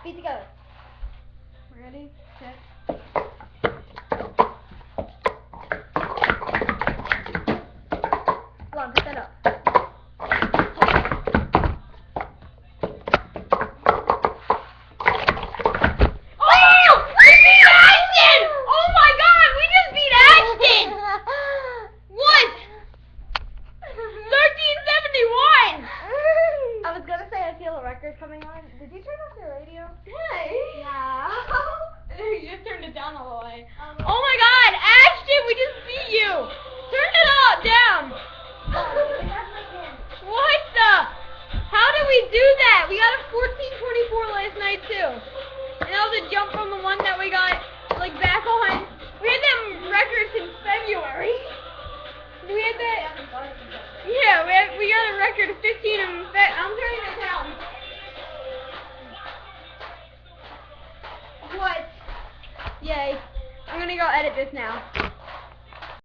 Feet together. Ready, set. Come on, pick that up. Coming on. Did you turn off your radio? Hey. Yeah. You just turned it down all the way. Oh my God, Ashton, we just beat you. Turn it all down. What the? How did we do that? We got a 14-24 last night too. And that was a jump from the one that we got like back on. We had them records in February. We had that. Yeah, we got a record of 15 in February. I'm turning it down. What? Yay. I'm gonna go edit this now.